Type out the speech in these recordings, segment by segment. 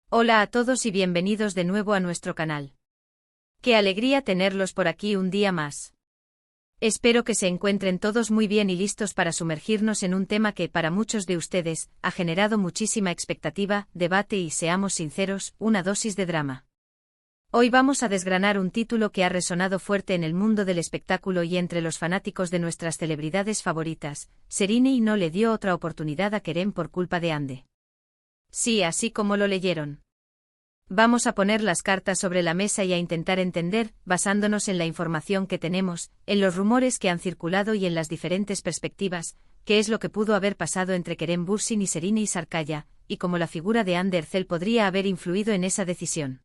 Hola a todos y bienvenidos de nuevo a nuestro canal. Qué alegría tenerlos por aquí un día más. Espero que se encuentren todos muy bien y listos para sumergirnos en un tema que, para muchos de ustedes, ha generado muchísima expectativa, debate y, seamos sinceros, una dosis de drama. Hoy vamos a desgranar un título que ha resonado fuerte en el mundo del espectáculo y entre los fanáticos de nuestras celebridades favoritas. Serrini no le dio otra oportunidad a Kerem por culpa de Hande. Sí, así como lo leyeron. Vamos a poner las cartas sobre la mesa y a intentar entender, basándonos en la información que tenemos, en los rumores que han circulado y en las diferentes perspectivas, qué es lo que pudo haber pasado entre Kerem Bürsin y Serrini Sarıkaya, y cómo la figura de Hande Erçel podría haber influido en esa decisión.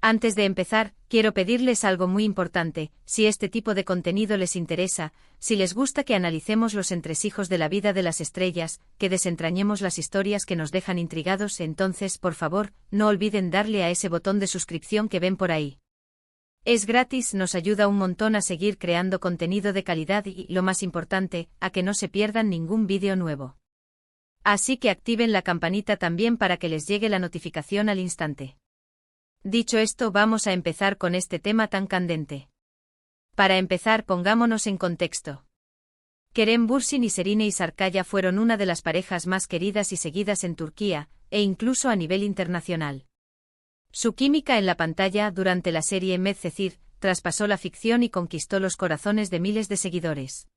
Antes de empezar, quiero pedirles algo muy importante: si este tipo de contenido les interesa, si les gusta que analicemos los entresijos de la vida de las estrellas, que desentrañemos las historias que nos dejan intrigados, entonces, por favor, no olviden darle a ese botón de suscripción que ven por ahí. Es gratis, nos ayuda un montón a seguir creando contenido de calidad y, lo más importante, a que no se pierdan ningún vídeo nuevo. Así que activen la campanita también para que les llegue la notificación al instante. Dicho esto, vamos a empezar con este tema tan candente. Para empezar, pongámonos en contexto. Kerem Bürsin y Serrini Sarıkaya fueron una de las parejas más queridas y seguidas en Turquía, e incluso a nivel internacional. Su química en la pantalla durante la serie Medcezir traspasó la ficción y conquistó los corazones de miles de seguidores.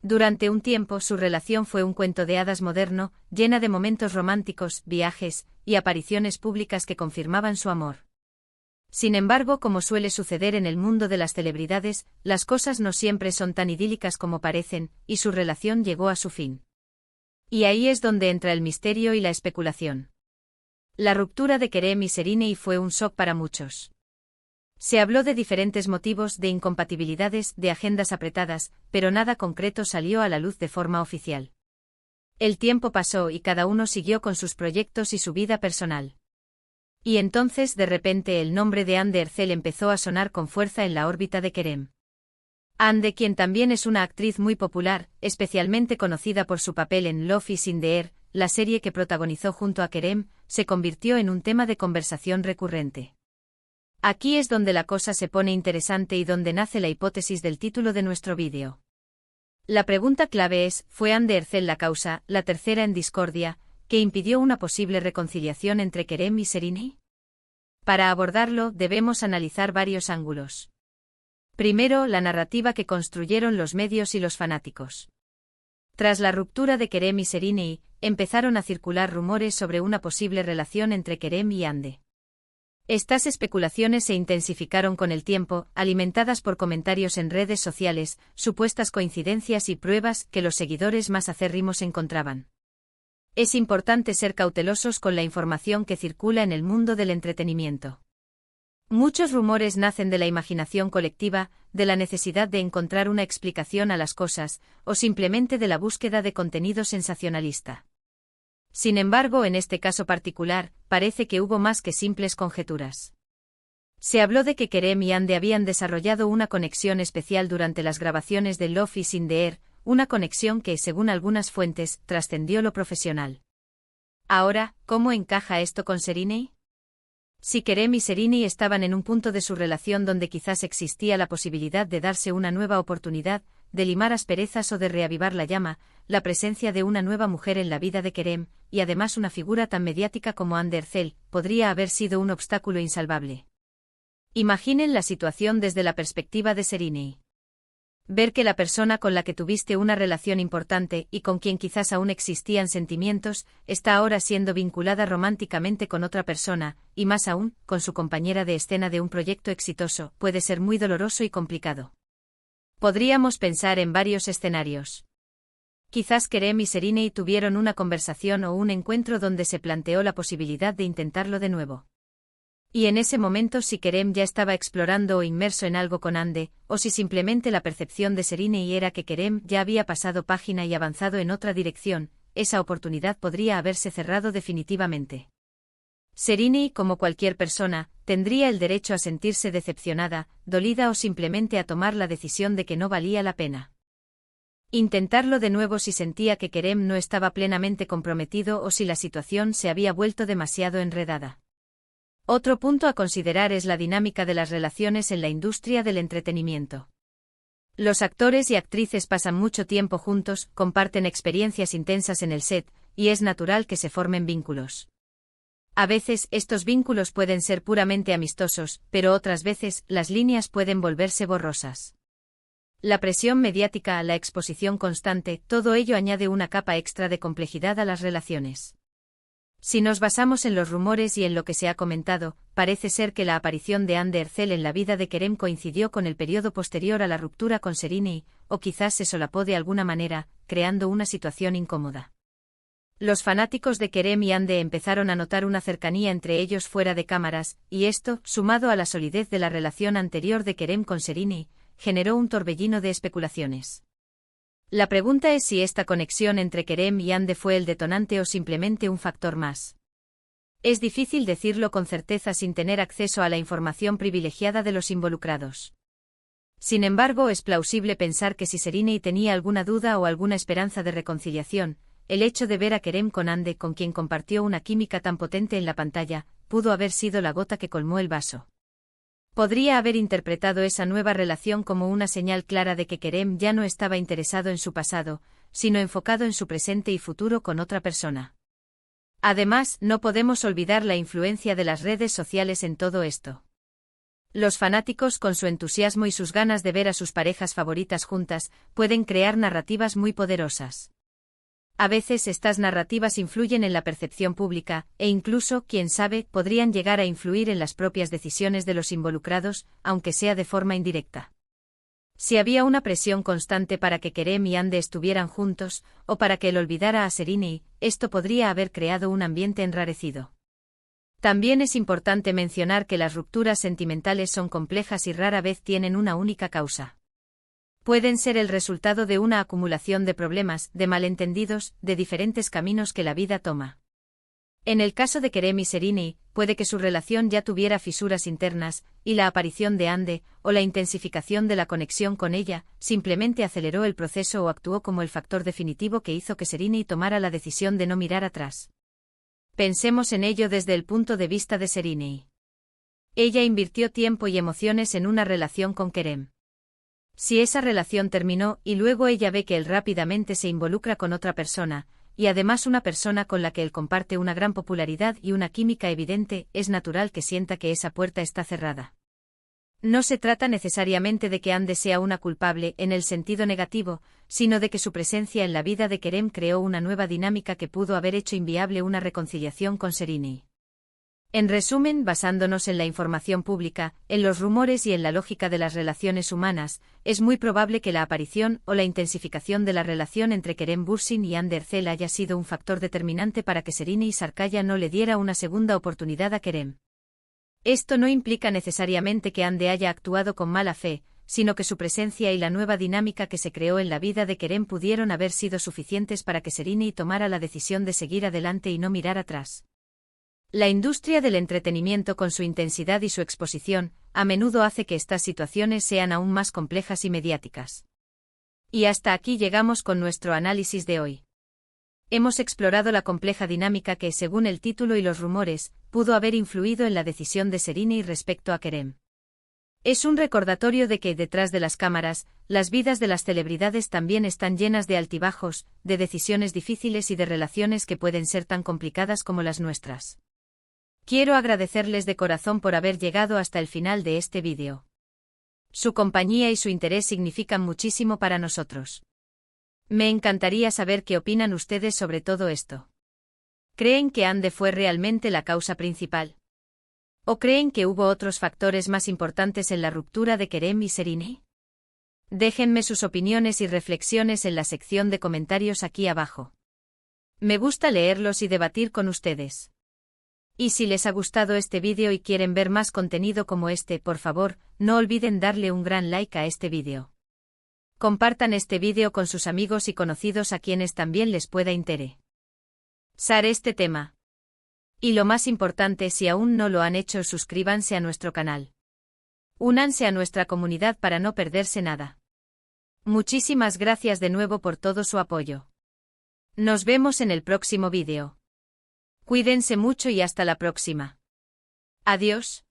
Durante un tiempo su relación fue un cuento de hadas moderno, llena de momentos románticos, viajes y apariciones públicas que confirmaban su amor. Sin embargo, como suele suceder en el mundo de las celebridades, las cosas no siempre son tan idílicas como parecen, y su relación llegó a su fin. Y ahí es donde entra el misterio y la especulación. La ruptura de Kerem y Serrini fue un shock para muchos. Se habló de diferentes motivos, de incompatibilidades, de agendas apretadas, pero nada concreto salió a la luz de forma oficial. El tiempo pasó y cada uno siguió con sus proyectos y su vida personal. Y entonces, de repente, el nombre de Hande Erçel empezó a sonar con fuerza en la órbita de Kerem. Hande, quien también es una actriz muy popular, especialmente conocida por su papel en Love is in the Air, la serie que protagonizó junto a Kerem, se convirtió en un tema de conversación recurrente. Aquí es donde la cosa se pone interesante y donde nace la hipótesis del título de nuestro vídeo. La pregunta clave es: ¿fue Hande Erçel la causa, la tercera en discordia, que impidió una posible reconciliación entre Kerem y Serrini? Para abordarlo, debemos analizar varios ángulos. Primero, la narrativa que construyeron los medios y los fanáticos. Tras la ruptura de Kerem y Serrini, empezaron a circular rumores sobre una posible relación entre Kerem y Hande. Estas especulaciones se intensificaron con el tiempo, alimentadas por comentarios en redes sociales, supuestas coincidencias y pruebas que los seguidores más acérrimos encontraban. Es importante ser cautelosos con la información que circula en el mundo del entretenimiento. Muchos rumores nacen de la imaginación colectiva, de la necesidad de encontrar una explicación a las cosas, o simplemente de la búsqueda de contenido sensacionalista. Sin embargo, en este caso particular, parece que hubo más que simples conjeturas. Se habló de que Kerem y Hande habían desarrollado una conexión especial durante las grabaciones de Love is in the Air, una conexión que, según algunas fuentes, trascendió lo profesional. Ahora, ¿cómo encaja esto con Serrini? Si Kerem y Serrini estaban en un punto de su relación donde quizás existía la posibilidad de darse una nueva oportunidad, de limar asperezas o de reavivar la llama, la presencia de una nueva mujer en la vida de Kerem, y además una figura tan mediática como Hande Erçel, podría haber sido un obstáculo insalvable. Imaginen la situación desde la perspectiva de Serrini. Ver que la persona con la que tuviste una relación importante y con quien quizás aún existían sentimientos, está ahora siendo vinculada románticamente con otra persona, y más aún, con su compañera de escena de un proyecto exitoso, puede ser muy doloroso y complicado. Podríamos pensar en varios escenarios. Quizás Kerem y Serrini tuvieron una conversación o un encuentro donde se planteó la posibilidad de intentarlo de nuevo. Y en ese momento, si Kerem ya estaba explorando o inmerso en algo con Hande, o si simplemente la percepción de Serrini era que Kerem ya había pasado página y avanzado en otra dirección, esa oportunidad podría haberse cerrado definitivamente. Serrini, como cualquier persona, tendría el derecho a sentirse decepcionada, dolida o simplemente a tomar la decisión de que no valía la pena. Intentarlo de nuevo si sentía que Kerem no estaba plenamente comprometido o si la situación se había vuelto demasiado enredada. Otro punto a considerar es la dinámica de las relaciones en la industria del entretenimiento. Los actores y actrices pasan mucho tiempo juntos, comparten experiencias intensas en el set, y es natural que se formen vínculos. A veces estos vínculos pueden ser puramente amistosos, pero otras veces las líneas pueden volverse borrosas. La presión mediática, la exposición constante, todo ello añade una capa extra de complejidad a las relaciones. Si nos basamos en los rumores y en lo que se ha comentado, parece ser que la aparición de Hande Erçel en la vida de Kerem coincidió con el periodo posterior a la ruptura con Serine, o quizás se solapó de alguna manera, creando una situación incómoda. Los fanáticos de Kerem y Hande empezaron a notar una cercanía entre ellos fuera de cámaras, y esto, sumado a la solidez de la relación anterior de Kerem con Serine, generó un torbellino de especulaciones. La pregunta es si esta conexión entre Kerem y Hande fue el detonante o simplemente un factor más. Es difícil decirlo con certeza sin tener acceso a la información privilegiada de los involucrados. Sin embargo, es plausible pensar que si Serine tenía alguna duda o alguna esperanza de reconciliación, el hecho de ver a Kerem con Hande, con quien compartió una química tan potente en la pantalla, pudo haber sido la gota que colmó el vaso. Podría haber interpretado esa nueva relación como una señal clara de que Kerem ya no estaba interesado en su pasado, sino enfocado en su presente y futuro con otra persona. Además, no podemos olvidar la influencia de las redes sociales en todo esto. Los fanáticos, con su entusiasmo y sus ganas de ver a sus parejas favoritas juntas, pueden crear narrativas muy poderosas. A veces estas narrativas influyen en la percepción pública, e incluso, quién sabe, podrían llegar a influir en las propias decisiones de los involucrados, aunque sea de forma indirecta. Si había una presión constante para que Kerem y Hande estuvieran juntos, o para que él olvidara a Serine, esto podría haber creado un ambiente enrarecido. También es importante mencionar que las rupturas sentimentales son complejas y rara vez tienen una única causa. Pueden ser el resultado de una acumulación de problemas, de malentendidos, de diferentes caminos que la vida toma. En el caso de Kerem y Serine, puede que su relación ya tuviera fisuras internas, y la aparición de Hande, o la intensificación de la conexión con ella, simplemente aceleró el proceso o actuó como el factor definitivo que hizo que Serine tomara la decisión de no mirar atrás. Pensemos en ello desde el punto de vista de Serine. Ella invirtió tiempo y emociones en una relación con Kerem. Si esa relación terminó y luego ella ve que él rápidamente se involucra con otra persona, y además una persona con la que él comparte una gran popularidad y una química evidente, es natural que sienta que esa puerta está cerrada. No se trata necesariamente de que Hande sea una culpable en el sentido negativo, sino de que su presencia en la vida de Kerem creó una nueva dinámica que pudo haber hecho inviable una reconciliación con Serine. En resumen, basándonos en la información pública, en los rumores y en la lógica de las relaciones humanas, es muy probable que la aparición o la intensificación de la relación entre Kerem Bürsin y Hande Erçel haya sido un factor determinante para que Serine y Sarkaya no le diera una segunda oportunidad a Kerem. Esto no implica necesariamente que Hande haya actuado con mala fe, sino que su presencia y la nueva dinámica que se creó en la vida de Kerem pudieron haber sido suficientes para que Serine tomara la decisión de seguir adelante y no mirar atrás. La industria del entretenimiento, con su intensidad y su exposición, a menudo hace que estas situaciones sean aún más complejas y mediáticas. Y hasta aquí llegamos con nuestro análisis de hoy. Hemos explorado la compleja dinámica que, según el título y los rumores, pudo haber influido en la decisión de Serine respecto a Kerem. Es un recordatorio de que, detrás de las cámaras, las vidas de las celebridades también están llenas de altibajos, de decisiones difíciles y de relaciones que pueden ser tan complicadas como las nuestras. Quiero agradecerles de corazón por haber llegado hasta el final de este vídeo. Su compañía y su interés significan muchísimo para nosotros. Me encantaría saber qué opinan ustedes sobre todo esto. ¿Creen que Hande fue realmente la causa principal? ¿O creen que hubo otros factores más importantes en la ruptura de Kerem y Serine? Déjenme sus opiniones y reflexiones en la sección de comentarios aquí abajo. Me gusta leerlos y debatir con ustedes. Y si les ha gustado este vídeo y quieren ver más contenido como este, por favor, no olviden darle un gran like a este vídeo. Compartan este vídeo con sus amigos y conocidos a quienes también les pueda interesar este tema. Y lo más importante, si aún no lo han hecho, suscríbanse a nuestro canal. Únanse a nuestra comunidad para no perderse nada. Muchísimas gracias de nuevo por todo su apoyo. Nos vemos en el próximo vídeo. Cuídense mucho y hasta la próxima. Adiós.